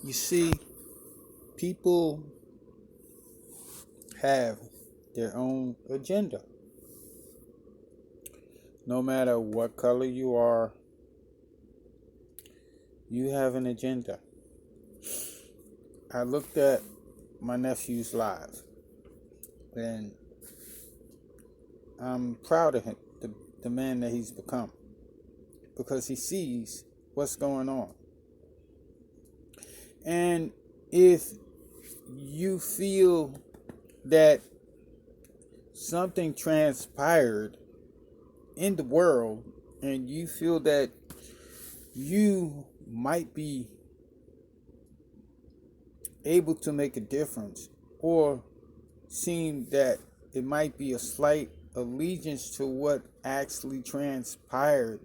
You see, people have their own agenda. No matter what color you are, you have an agenda. I looked at my nephew's life, and I'm proud of him, the man that he's become, because he sees what's going on. And if you feel that something transpired in the world and you feel that you might be able to make a difference, or seem that it might be a slight allegiance to what actually transpired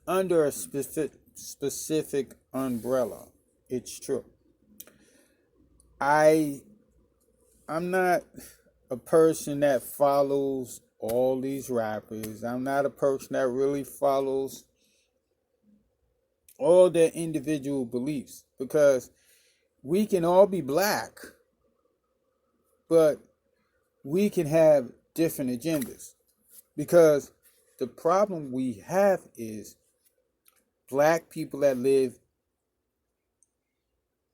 under a specific umbrella, it's true. I I'm not a person that follows all these rappers. I'm not a person that really follows all their individual beliefs, because we can all be black, but we can have different agendas. Because the problem we have is black people that live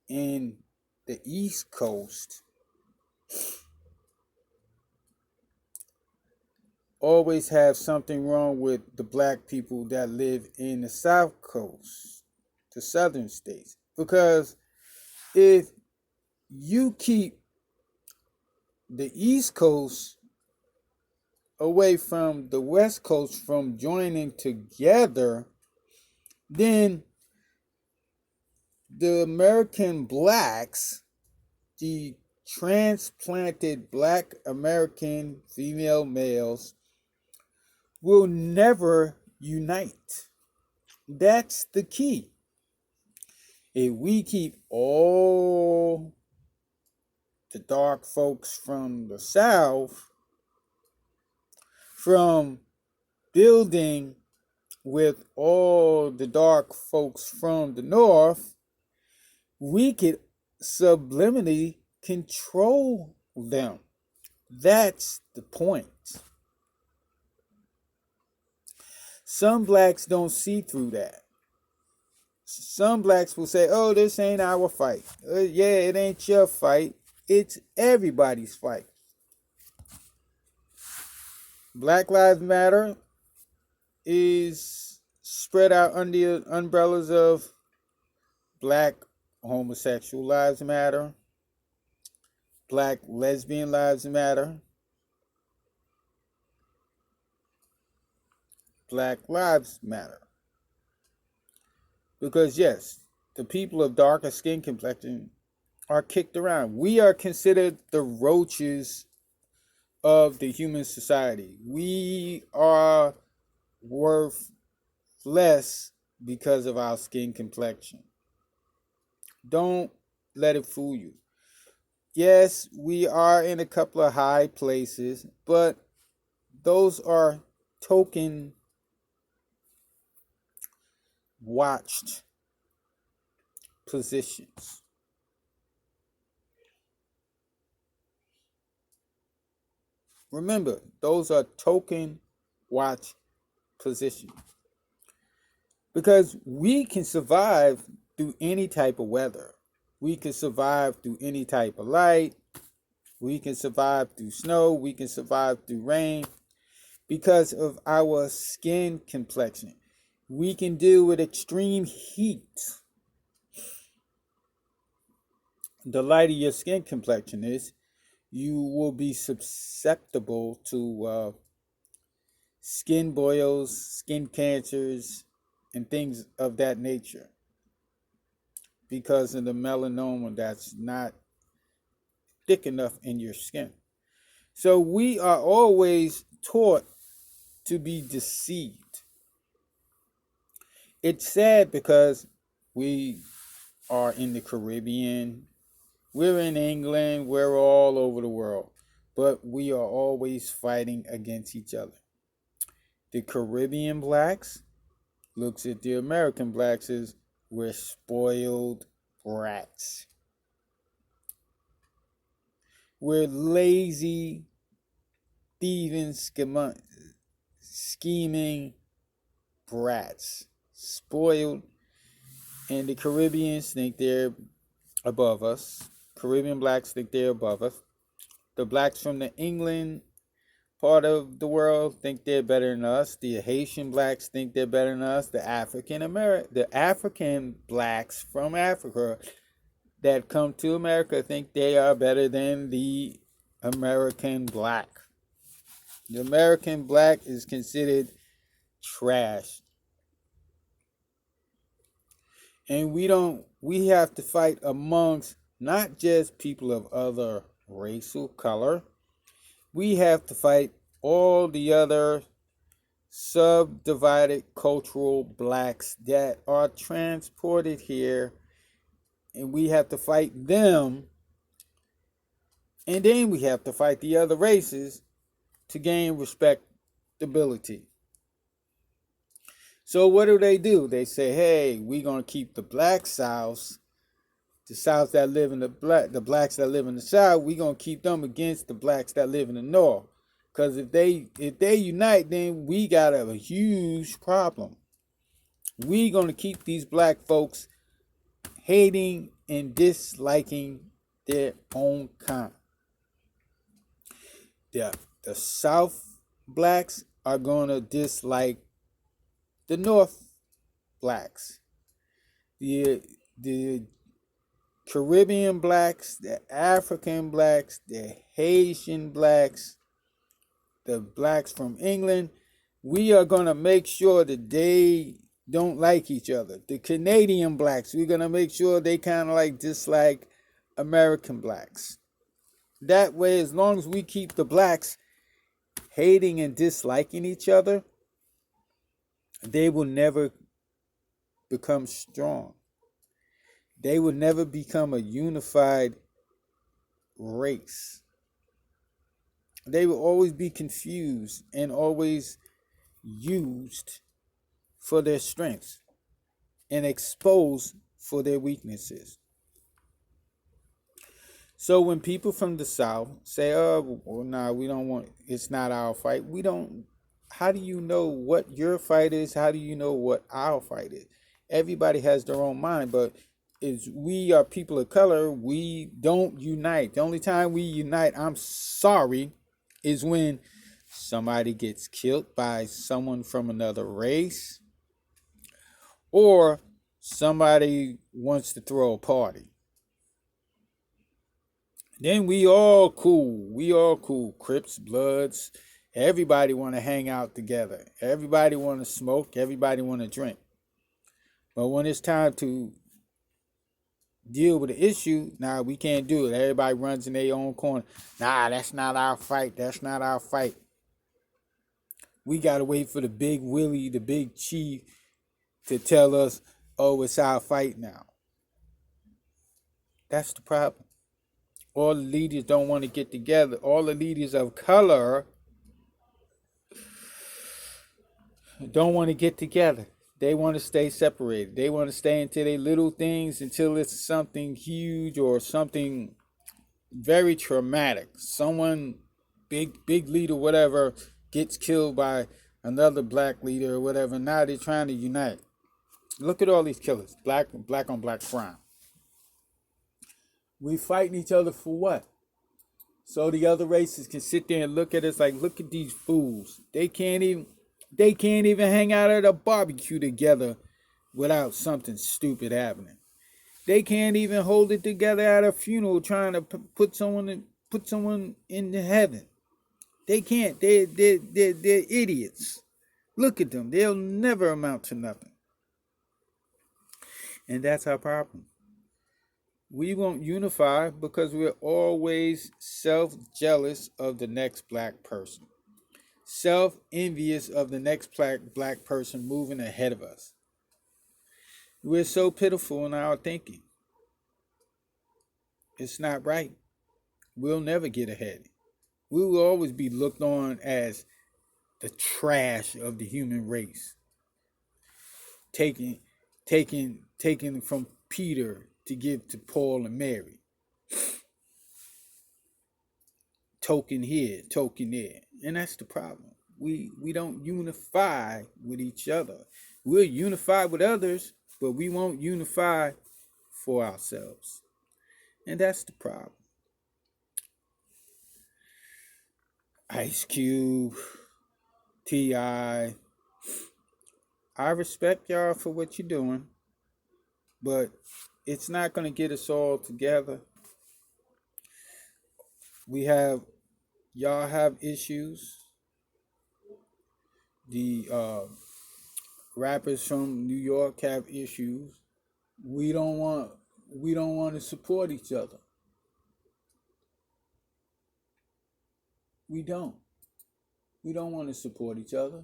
in the East Coast always have something wrong with the black people that live in the South Coast, the southern states. Because if you keep the East Coast away from the West Coast from joining together, then the American blacks, the transplanted black American female males, will never unite. That's the key. If we keep all the dark folks from the South from building with all the dark folks from the North, we could subliminally control them. That's the point. Some blacks don't see through that. Some blacks will say, oh, this ain't our fight. Yeah, it ain't your fight. It's everybody's fight. Black Lives Matter is spread out under the umbrellas of Black Homosexual Lives Matter, Black Lesbian Lives Matter, Black Lives Matter. Because, yes, the people of darker skin complexion are kicked around. We are considered the roaches of the human society. We are worth less because of our skin complexion. Don't let it fool you. Yes, we are in a couple of high places, but those are token watched positions. Remember, those are token watch positions. Because we can survive through any type of weather. We can survive through any type of light. We can survive through snow. We can survive through rain because of our skin complexion. We can deal with extreme heat. The lighter your skin complexion is, you will be susceptible to skin boils, skin cancers, and things of that nature because of the melanoma that's not thick enough in your skin. So we are always taught to be deceived. It's sad because we are in the Caribbean, we're in England, we're all over the world, but we are always fighting against each other. The Caribbean blacks looks at the American blacks as, We're spoiled brats. We're lazy, thieving, scheming brats. Spoiled. And the Caribbeans think they're above us. Caribbean blacks think they're above us. The blacks from the England part of the world think they're better than us. The Haitian blacks think they're better than us. The African blacks from Africa that come to America think they are better than the American black. The American black is considered trash. And we have to fight amongst not just people of other racial color. We have to fight all the other subdivided cultural blacks that are transported here, and we have to fight them, and then we have to fight the other races to gain respectability. So what do? They say, hey, we're gonna keep the black Souths, the Souths that live in the blacks that live in the South, we're gonna keep them against the blacks that live in the North. Because if they unite, then we got a huge problem. We gonna keep these black folks hating and disliking their own kind. The South blacks are gonna dislike the North blacks. The Caribbean blacks, the African blacks, the Haitian blacks, the blacks from England, we are going to make sure that they don't like each other. The Canadian blacks, we're going to make sure they kind of like dislike American blacks. That way, as long as we keep the blacks hating and disliking each other, they will never become strong. They will never become a unified race. They will always be confused and always used for their strengths and exposed for their weaknesses. So when people from the South say, oh, well, nah, we don't want, it's not our fight. How do you know what your fight is? How do you know what our fight is? Everybody has their own mind, but is we are people of color, we don't unite. The only time we unite, I'm sorry, is when somebody gets killed by someone from another race, or somebody wants to throw a party. Then we all cool. We all cool. Crips, Bloods, everybody want to hang out together. Everybody want to smoke. Everybody want to drink. But when it's time to deal with the issue, nah, we can't do it. Everybody runs in their own corner. Nah, that's not our fight. That's not our fight. We got to wait for the big Willie, the big chief, to tell us, oh, it's our fight now. That's the problem. All the leaders don't want to get together. All the leaders of color don't want to get together. They want to stay separated. They want to stay into their little things until it's something huge or something very traumatic. Someone, big leader, whatever, gets killed by another black leader or whatever. Now they're trying to unite. Look at all these killers. Black on black crime. We fighting each other for what? So the other races can sit there and look at us like, look at these fools. They can't even hang out at a barbecue together without something stupid happening. They can't even hold it together at a funeral trying to put someone into heaven. They can't. They're idiots. Look at them. They'll never amount to nothing. And that's our problem. We won't unify because we're always self-jealous of the next black person. Self-envious of the next black person moving ahead of us. We're so pitiful in our thinking. It's not right. We'll never get ahead. We will always be looked on as the trash of the human race. taking from Peter to give to Paul and Mary. Token here, token there. And that's the problem. We don't unify with each other. We're unified with others, but we won't unify for ourselves. And that's the problem. Ice Cube, T.I. I respect y'all for what you're doing, but it's not going to get us all together. Y'all have issues. The rappers from New York have issues. We don't want we don't want to support each other. We don't. We don't want to support each other.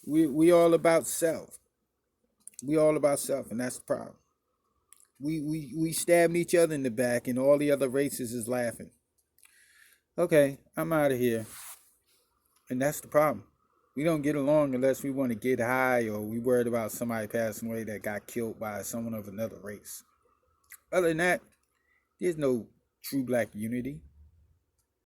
We all about self. We all about self, and that's the problem. We stabbing each other in the back, and all the other races is laughing. Okay, I'm out of here, and that's the problem. We don't get along unless we want to get high or we worried about somebody passing away that got killed by someone of another race. Other than that, there's no true black unity.